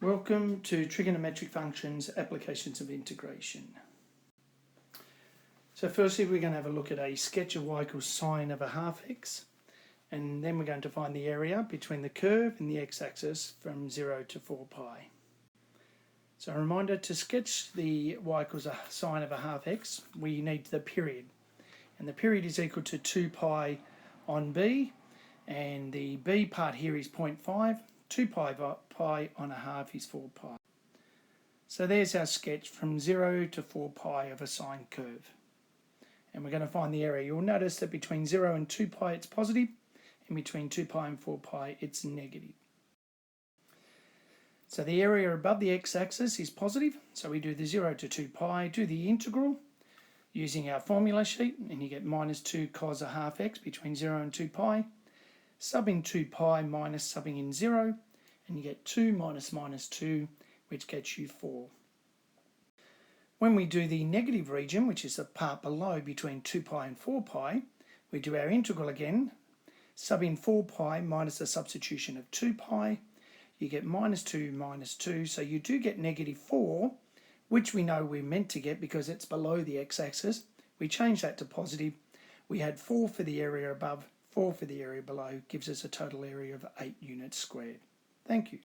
Welcome to Trigonometric Functions, Applications of Integration. So firstly we're going to have a look at a sketch of y equals sine of a half x, and then we're going to find the area between the curve and the x-axis from 0 to 4 pi. So a reminder, to sketch the y equals a sine of a half x, we need the period. And the period is equal to 2 pi on b, and the b part here is 0.5. 2 pi on a half is 4 pi. So there's our sketch from 0 to 4 pi of a sine curve. And we're going to find the area. You'll notice that between 0 and 2 pi it's positive, and between 2 pi and 4 pi it's negative. So the area above the x-axis is positive, so we do the 0 to 2 pi, do the integral using our formula sheet, and you get minus 2 cos a half x between 0 and 2 pi. Sub in 2 pi minus subbing in 0, and you get 2 minus minus 2, which gets you 4. When we do the negative region, which is the part below between 2 pi and 4 pi, we do our integral again, sub in 4 pi minus the substitution of 2 pi, you get minus 2 minus 2, so you do get negative 4, which we know we're meant to get because it's below the x-axis. We change that to positive. We had 4 for the area above, 4 for the area below, gives us a total area of 8 units squared. Thank you.